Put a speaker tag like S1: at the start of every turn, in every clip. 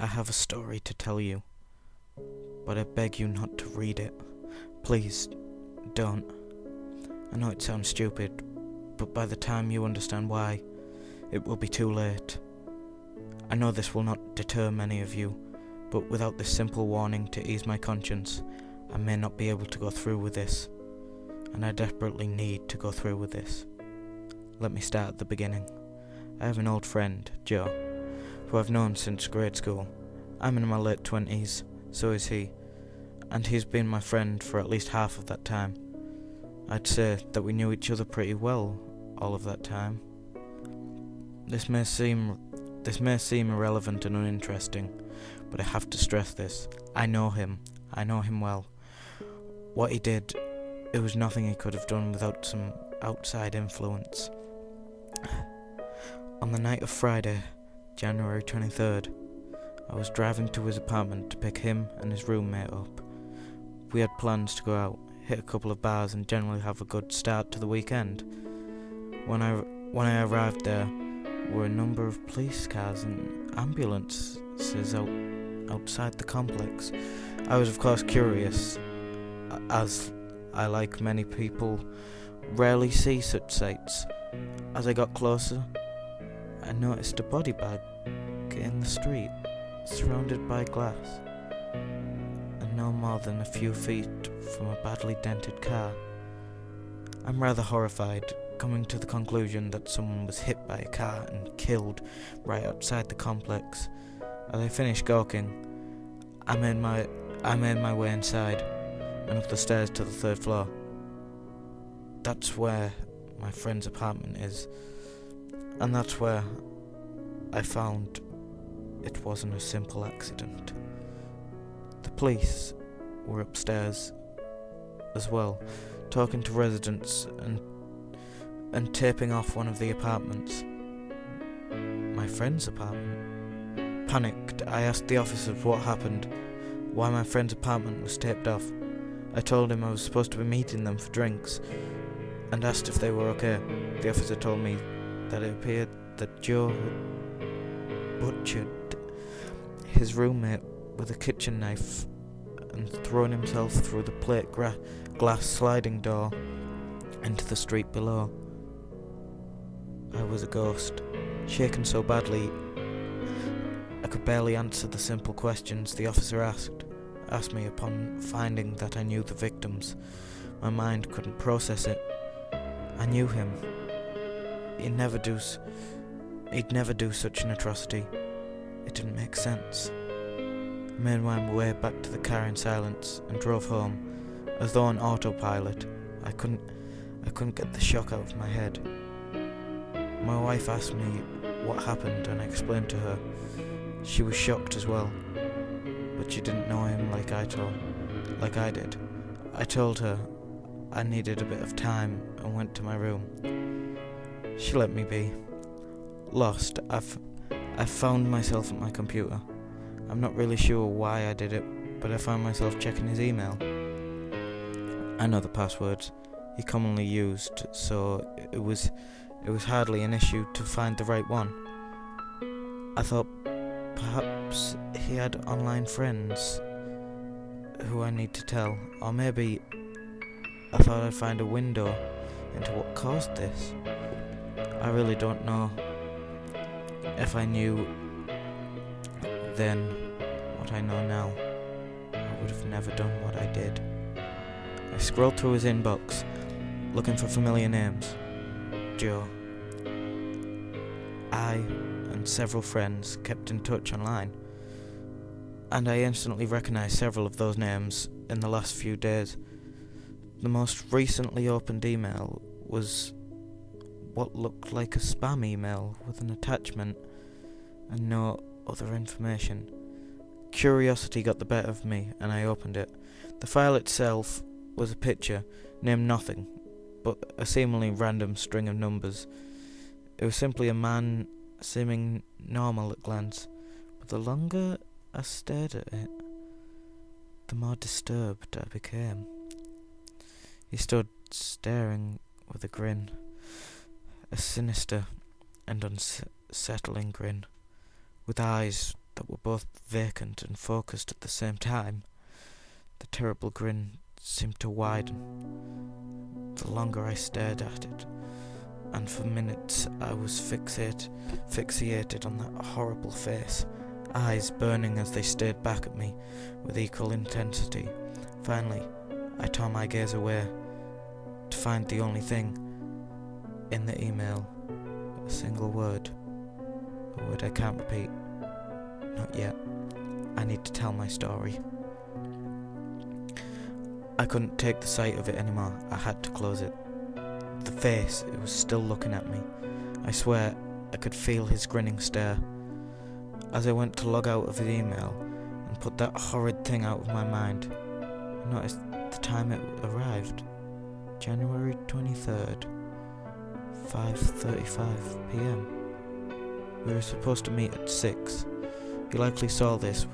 S1: I have a story to tell you, but I beg you not to read it. Please, don't. I know it sounds stupid, but by the time you understand why, it will be too late. I know this will not deter many of you, but without this simple warning to ease my conscience, I may not be able to go through with this, and I desperately need to go through with this. Let me start at the beginning. I have an old friend, Joe, who I've known since grade school. I'm in my late 20s, so is he, and he's been my friend for at least half of that time. I'd say that we knew each other pretty well all of that time. This may seem irrelevant and uninteresting, but I have to stress this. I know him well. What he did, it was nothing he could have done without some outside influence. On the night of Friday, January 23rd, I was driving to his apartment to pick him and his roommate up. We had plans to go out, hit a couple of bars and generally have a good start to the weekend. When I arrived there were a number of police cars and ambulances outside the complex. I was of course curious, as I, like many people, rarely see such sights. As I got closer, I noticed a body bag in the street, surrounded by glass, and no more than a few feet from a badly dented car. I'm rather horrified, coming to the conclusion that someone was hit by a car and killed right outside the complex. As I finished gawking, I made my way inside and up the stairs to the third floor. That's where my friend's apartment is, and that's where I found it wasn't a simple accident. The police were upstairs as well, talking to residents and taping off one of the apartments. My friend's apartment. Panicked, I asked the officers what happened, why my friend's apartment was taped off. I told him I was supposed to be meeting them for drinks, and asked if they were okay. The officer told me that it appeared that Joe had butchered his roommate with a kitchen knife and thrown himself through the plate glass sliding door into the street below. I was a ghost, shaken so badly I could barely answer the simple questions the officer asked me upon finding that I knew the victims. My mind couldn't process it. I knew him. He'd never do such an atrocity. It didn't make sense. I made my way back to the car in silence and drove home, as though on autopilot. I couldn't get the shock out of my head. My wife asked me what happened and I explained to her. She was shocked as well, but she didn't know him like I did. I told her I needed a bit of time and went to my room. She let me be. Lost, I found myself at my computer. I'm not really sure why I did it, but I found myself checking his email. I know the passwords he commonly used, so it was hardly an issue to find the right one. I thought perhaps he had online friends who I need to tell, or maybe I thought I'd find a window into what caused this. I really don't know. If I knew then what I know now, I would have never done what I did. I scrolled through his inbox, looking for familiar names. Joe. I and several friends kept in touch online, and I instantly recognized several of those names in the last few days. The most recently opened email was what looked like a spam email with an attachment and no other information. Curiosity got the better of me and I opened it. The file itself was a picture, named nothing, but a seemingly random string of numbers. It was simply a man seeming normal at glance, but the longer I stared at it, the more disturbed I became. He stood staring with a grin, a sinister and unsettling grin, with eyes that were both vacant and focused at the same time. The terrible grin seemed to widen the longer I stared at it, and for minutes I was fixated on that horrible face, eyes burning as they stared back at me with equal intensity. Finally, I tore my gaze away to find the only thing in the email, a single word, a word I can't repeat. Not yet. I need to tell my story. I couldn't take the sight of it anymore. I had to close it. The face, it was still looking at me. I swear I could feel his grinning stare. As I went to log out of the email and put that horrid thing out of my mind, I noticed the time it arrived. January 23rd, 5:35 p.m. We were supposed to meet at 6. He likely saw this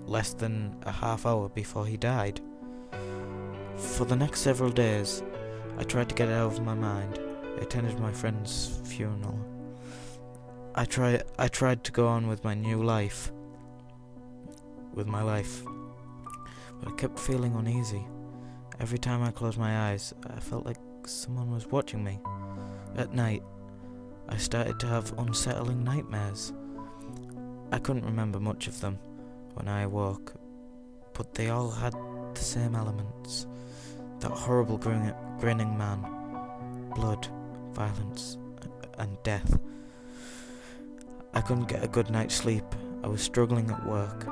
S1: less than a half hour before he died. For the next several days, I tried to get it out of my mind. I attended my friend's funeral. I tried to go on with my life, but I kept feeling uneasy. Every time I closed my eyes, I felt like someone was watching me. At night, I started to have unsettling nightmares. I couldn't remember much of them when I awoke, but they all had the same elements. That horrible grinning man, blood, violence, and death. I couldn't get a good night's sleep. I was struggling at work.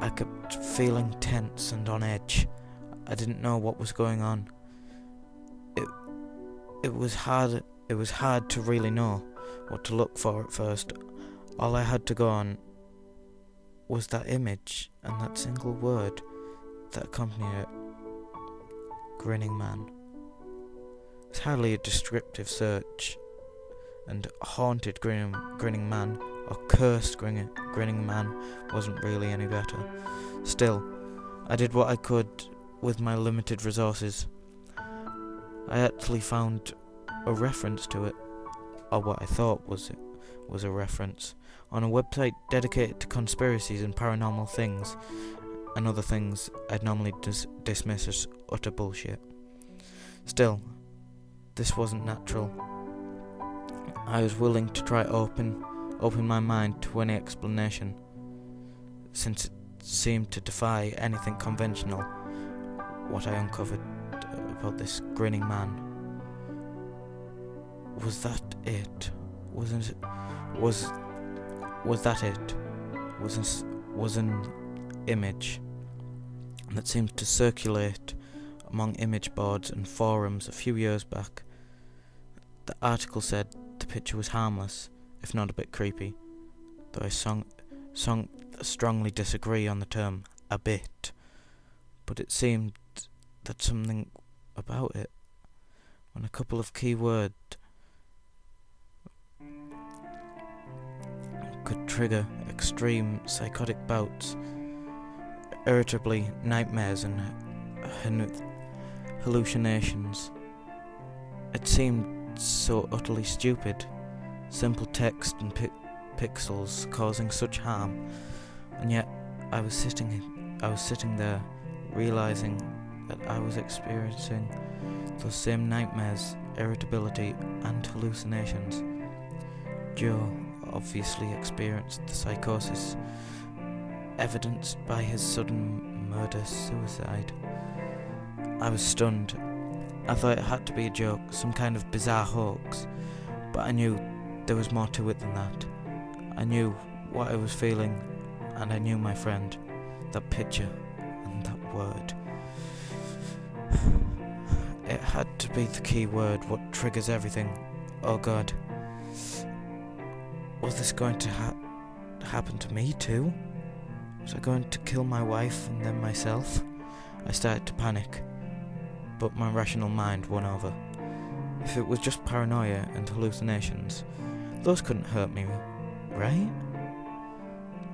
S1: I kept feeling tense and on edge. I didn't know what was going on. It was hard to really know what to look for at first. All I had to go on was that image and that single word that accompanied it. Grinning Man. It's hardly a descriptive search, and haunted grinning man or cursed grinning man wasn't really any better. Still, I did what I could with my limited resources. I actually found a reference to it, or what I thought was a reference, on a website dedicated to conspiracies and paranormal things, and other things I'd normally dismiss as utter bullshit. Still, this wasn't natural. I was willing to try open my mind to any explanation, since it seemed to defy anything conventional. What I uncovered about this grinning man. Was that it? Was that it? Was an image that seemed to circulate among image boards and forums a few years back. The article said the picture was harmless, if not a bit creepy, though I strongly disagree on the term "a bit." But it seemed that something about it, when a couple of key words could trigger extreme psychotic bouts, irritably nightmares and hallucinations. It seemed so utterly stupid. Simple text and pixels causing such harm, and yet I was sitting there, realizing that I was experiencing those same nightmares, irritability, and hallucinations. Joe obviously experienced the psychosis, evidenced by his sudden murder-suicide. I was stunned. I thought it had to be a joke, some kind of bizarre hoax, but I knew there was more to it than that. I knew what I was feeling, and I knew my friend, that picture, and that word. It had to be the key word, what triggers everything. Oh God. Was this going to happen to me too? Was I going to kill my wife and then myself? I started to panic, but my rational mind won over. If it was just paranoia and hallucinations, those couldn't hurt me, right?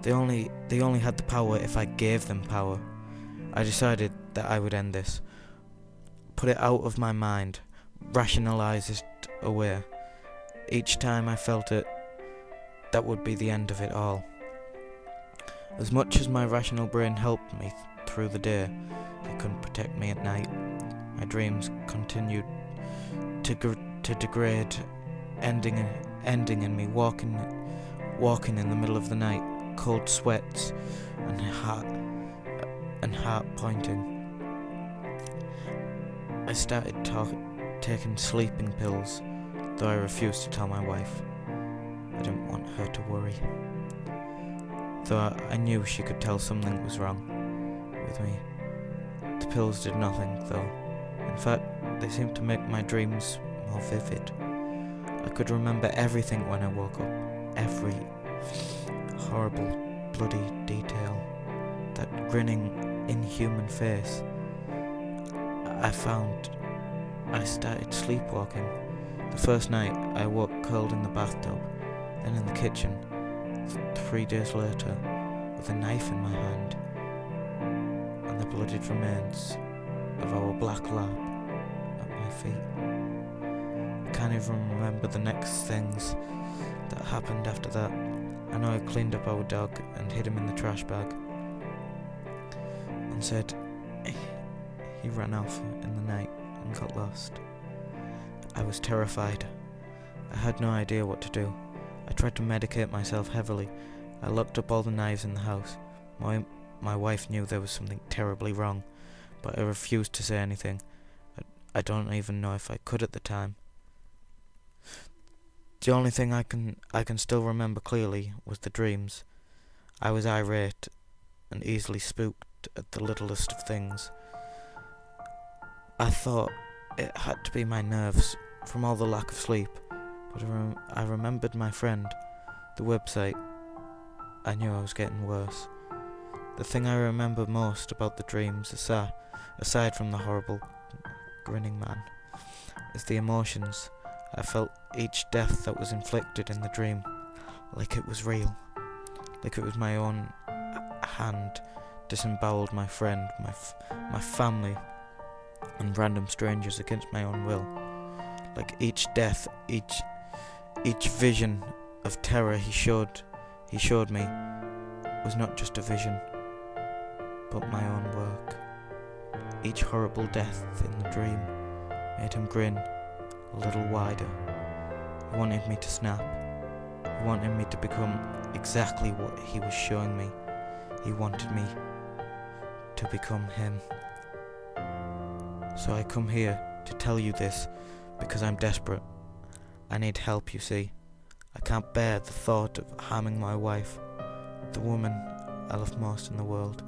S1: They only had the power if I gave them power. I decided that I would end this. Put it out of my mind, rationalize it away. Each time I felt it, that would be the end of it all. As much as my rational brain helped me through the day, it couldn't protect me at night. My dreams continued to degrade, ending in me walking in the middle of the night, cold sweats and heart pointing. I started taking sleeping pills, though I refused to tell my wife. I didn't want her to worry. Though I knew she could tell something was wrong with me. The pills did nothing, though. In fact, they seemed to make my dreams more vivid. I could remember everything when I woke up. Every horrible, bloody detail. That grinning, inhuman face. I started sleepwalking. The first night, I woke curled in the bathtub, then in the kitchen. 3 days later, with a knife in my hand, and the bloodied remains of our black lab at my feet. I can't even remember the next things that happened after that. I know I cleaned up our dog and hid him in the trash bag, and said he ran off in the night and got lost. I was terrified. I had no idea what to do. I tried to medicate myself heavily. I locked up all the knives in the house. My wife knew there was something terribly wrong, but I refused to say anything. I don't even know if I could at the time. The only thing I can still remember clearly was the dreams. I was irate and easily spooked at the littlest of things. I thought it had to be my nerves from all the lack of sleep, but I remembered my friend, the website. I knew I was getting worse. The thing I remember most about the dreams, aside from the horrible Grinning Man, is the emotions. I felt each death that was inflicted in the dream, like it was real, like it was my own hand disemboweled my friend, my family, and random strangers against my own will. Like each death, each vision of terror he showed me was not just a vision, but my own work. Each horrible death in the dream made him grin a little wider. He wanted me to snap. He wanted me to become exactly what he was showing me. He wanted me to become him. So I come here to tell you this because I'm desperate. I need help, you see. I can't bear the thought of harming my wife, the woman I love most in the world.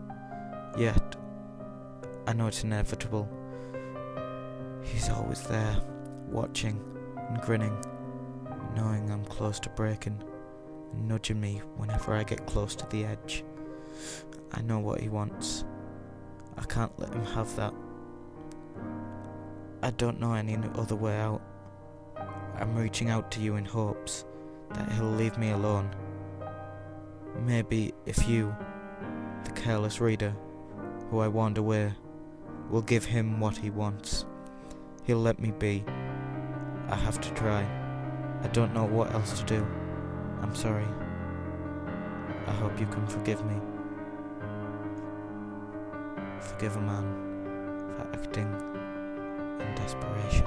S1: Yet, I know it's inevitable. He's always there, watching and grinning, knowing I'm close to breaking, and nudging me whenever I get close to the edge. I know what he wants. I can't let him have that. I don't know any other way out. I'm reaching out to you in hopes that he'll leave me alone. Maybe if you, the careless reader, who I warned away, will give him what he wants, he'll let me be. I have to try. I don't know what else to do. I'm sorry. I hope you can forgive me. Forgive a man for acting in desperation.